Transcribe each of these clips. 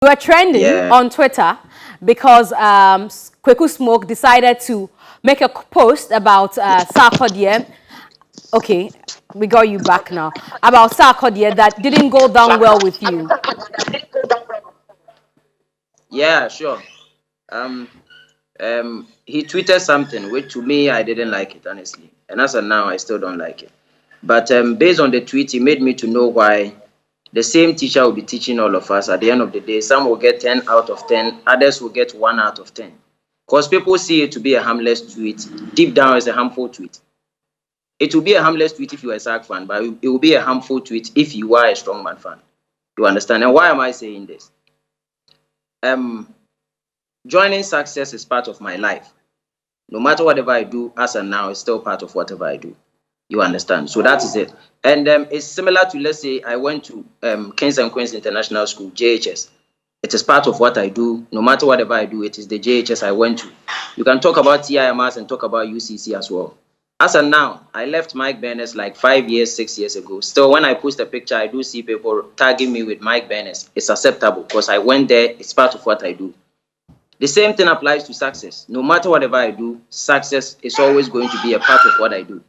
were trending on Twitter because Kweku Smoke decided to make a post about Sarkodie. Okay, we got you back now. About Sarkodie that didn't go down well with you. Yeah, sure. He tweeted something which to me I didn't like it, honestly, and as of now I still don't like it. But based on the tweet, he made me to know why the same teacher will be teaching all of us. At the end of the day, some will get 10 out of 10, others will get 1 out of 10. Because people see it to be a harmless tweet. Deep down, it's a harmful tweet. It will be a harmless tweet if you are a SAC fan, but it will be a harmful tweet if you are a Strongman fan. You understand? And why am I saying this? Joining success is part of my life. No matter whatever I do, as and now, it's still part of whatever I do. You understand? So that is it. And it's similar to, let's say, I went to Kings and Queens International School, JHS. It is part of what I do. No matter whatever I do, it is the JHS I went to. You can talk about TIMS and talk about UCC as well. As of now, I left Mike Bennett like 5 years, 6 years ago. Still, when I post a picture, I do see people tagging me with Mike Bennett. It's acceptable because I went there. It's part of what I do. The same thing applies to success. No matter whatever I do, success is always going to be a part of what I do.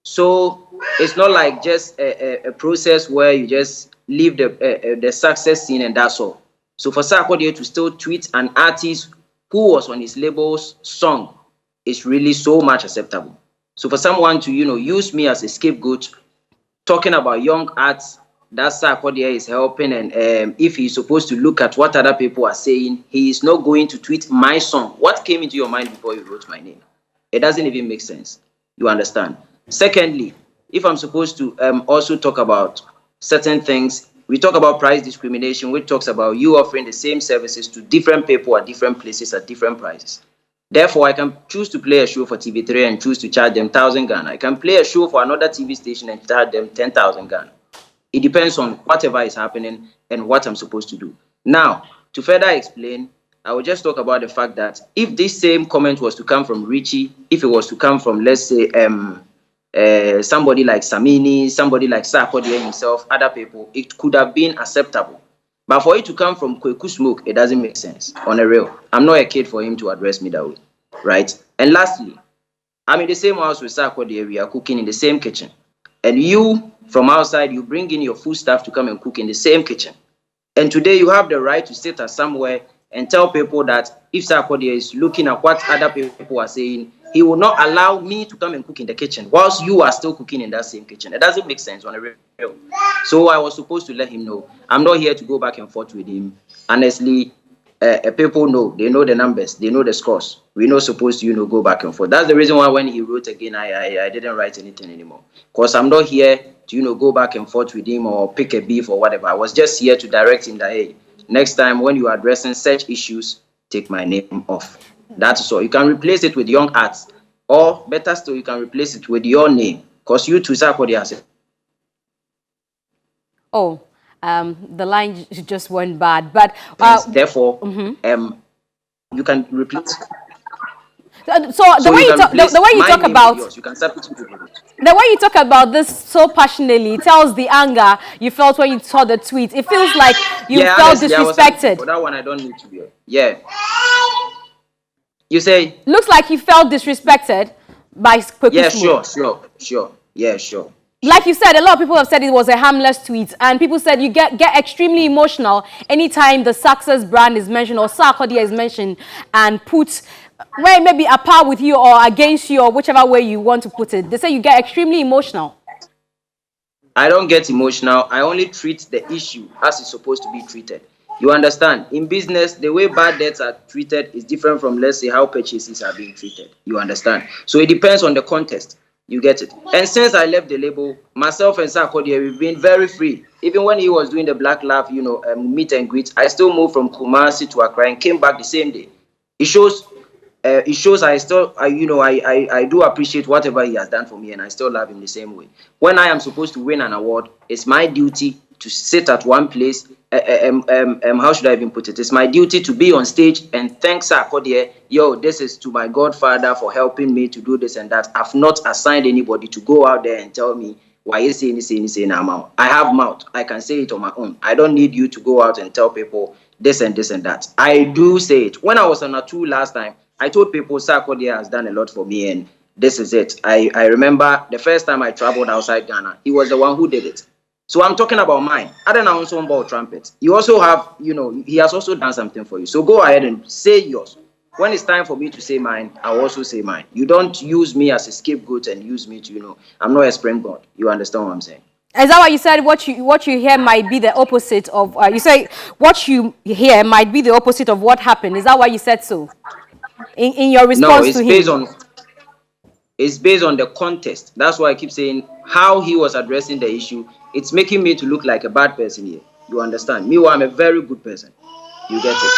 So it's not like just a process where you just leave the success scene and that's all. So for Sarkodie to still tweet an artist who was on his label's song is really so much acceptable. So for someone to, use me as a scapegoat, talking about young arts that Sarkodie is helping, and if he's supposed to look at what other people are saying, he is not going to tweet my song. What came into your mind before you wrote my name? It doesn't even make sense. You understand? Secondly, if I'm supposed to also talk about certain things, we talk about price discrimination, which talks about you offering the same services to different people at different places at different prices. Therefore, I can choose to play a show for TV3 and choose to charge them 1,000 Ghana. I can play a show for another TV station and charge them 10,000 Ghana. It depends on whatever is happening and what I'm supposed to do. Now, to further explain, I will just talk about the fact that if this same comment was to come from Richie, if it was to come from, let's say, somebody like Samini, somebody like Sarkodie himself, other people, it could have been acceptable. But for it to come from Kweku Smoke, it doesn't make sense. On a real, I'm not a kid for him to address me that way, right? And lastly, I'm in the same house with Sarkodie. We are cooking in the same kitchen. And you, from outside, you bring in your food staff to come and cook in the same kitchen. And today you have the right to sit at somewhere and tell people that if Sarkodie is looking at what other people are saying, he will not allow me to come and cook in the kitchen whilst you are still cooking in that same kitchen. It doesn't make sense on a real. So I was supposed to let him know. I'm not here to go back and forth with him. Honestly, people know. They know the numbers. They know the scores. We're not supposed to, go back and forth. That's the reason why when he wrote again, I didn't write anything anymore. Because I'm not here to, go back and forth with him or pick a beef or whatever. I was just here to direct him that, hey, next time when you are addressing such issues, take my name off. That's all. You can replace it with young arts, or better still, you can replace it with your name, because you too, Sarkodie has it. Oh, the line just went bad, but therefore, you can replace. So the way you talk about yours, you can substitute it. The way you talk about this so passionately tells the anger you felt when you saw the tweet. It feels like you felt disrespected. For that one, I don't need to be. Yeah. You say? Looks like you felt disrespected by Kweku Smoke. Sure. Yeah, sure. Like you said, a lot of people have said it was a harmless tweet, and people said you get extremely emotional anytime the success brand is mentioned or Sarkodie is mentioned and put where maybe a par with you or against you or whichever way you want to put it. They say you get extremely emotional. I don't get emotional. I only treat the issue as it's supposed to be treated. You understand? In business, the way bad debts are treated is different from, let's say, how purchases are being treated. You understand? So it depends on the context. You get it? And since I left the label, myself and Sarkodie, we've been very free. Even when he was doing the Black Love, meet and greet, I still moved from Kumasi to Accra and came back the same day. It shows I still, I do appreciate whatever he has done for me, and I still love him the same way. When I am supposed to win an award, it's my duty to sit at one place. How should I even put it? It's my duty to be on stage and thank Sarkodie. Yo, this is to my godfather for helping me to do this and that. I've not assigned anybody to go out there and tell me why you saying I'm out. I have mouth. I can say it on my own. I don't need you to go out and tell people this and this and that. I do say it. When I was on a tour last time, I told people Sarkodie has done a lot for me, and this is it. I remember the first time I traveled outside Ghana, he was the one who did it. So I'm talking about mine. I don't know also about trumpet. You also have, he has also done something for you. So go ahead and say yours. When it's time for me to say mine, I'll also say mine. You don't use me as a scapegoat and use me to, I'm not a springboard. You understand what I'm saying? Is that why you said what you hear might be the opposite of? You say what you hear might be the opposite of what happened. Is that why you said so? In your No, response to him? It's based on the context. That's why I keep saying how he was addressing the issue. It's making me to look like a bad person here. You understand? Meanwhile, I'm a very good person. You get it?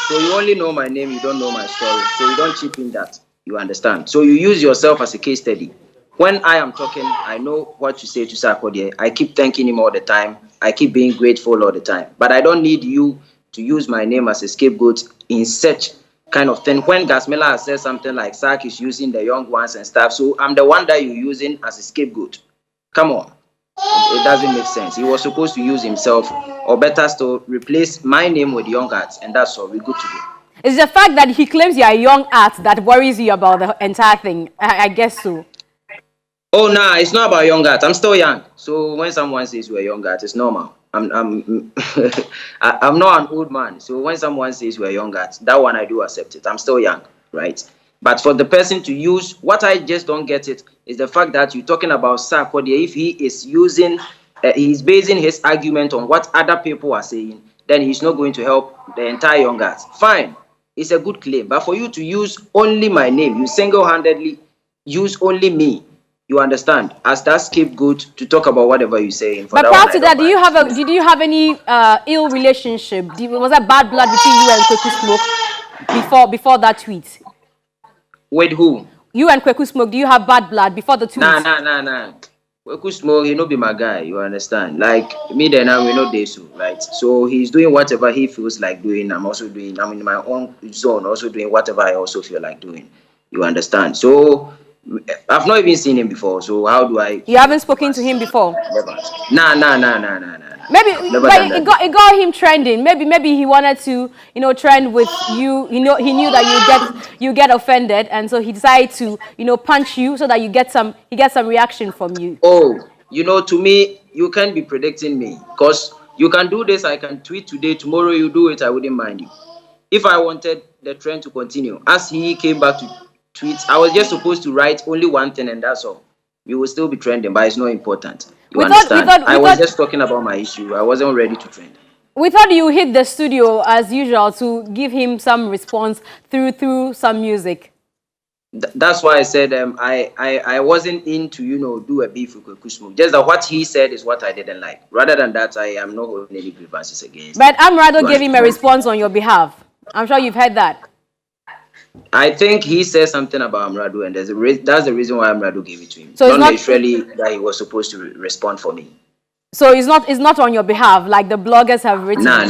So you only know my name, you don't know my story. So you don't chip in that. You understand? So you use yourself as a case study. When I am talking, I know what to say to Sarkodie. I keep thanking him all the time. I keep being grateful all the time. But I don't need you to use my name as a scapegoat in such kind of thing. When Gasmela has said something like Sark is using the young ones and stuff, so I'm the one that you're using as a scapegoat. Come on. It doesn't make sense. He was supposed to use himself, or better still, replace my name with young arts, and that's all. We're good to go. It's the fact that he claims you are a young art that worries you about the entire thing. I guess so. Oh, nah, it's not about young art. I'm still young. So when someone says we're young art, it's normal. I'm I'm not an old man. So when someone says we're young art, that one I do accept it. I'm still young, right? But for the person to use, what I just don't get it is the fact that you're talking about Sarkodie. If he is using, he's basing his argument on what other people are saying, then he's not going to help the entire young arts. Fine, it's a good claim. But for you to use only my name, you single-handedly use only me. You understand? As that scapegoat to talk about whatever you're saying. But prior to that, did you have any ill relationship? Was that bad blood between you and Kweku Smoke before that tweet? With who? You and Kweku Smoke, do you have bad blood before the tweet? Nah. Kweku Smoke, he no be my guy. You understand? Like me, then I will not do so, right? So he's doing whatever he feels like doing. I'm also doing. I'm in my own zone, also doing whatever I also feel like doing. You understand? So I've not even seen him before, so how do I? You haven't spoken to him before? Never. Nah. Maybe but it got him trending. Maybe he wanted to, trend with you. He knew that you get offended, and so he decided to, punch you so that he gets some reaction from you. Oh, to me, you can't be predicting me because you can do this. I can tweet today, tomorrow you do it. I wouldn't mind you. If I wanted the trend to continue, as he came back to tweets, I was just supposed to write only one thing and that's all. You will still be trending, but it's not important. You understand? I was just talking about my issue. I wasn't ready to trend. We thought you hit the studio as usual to give him some response through some music. That's why I said I wasn't in to do a beef with Kweku Smoke. Just that what he said is what I didn't like. Rather than that, I am not holding any grievances against. But Amrado gave him a response on your behalf. I'm sure you've heard that. I think he said something about Amrado, and that's the reason why Amrado gave it to him. So not necessarily that he was supposed to respond for me. So it's not on your behalf, like the bloggers have written. Nah.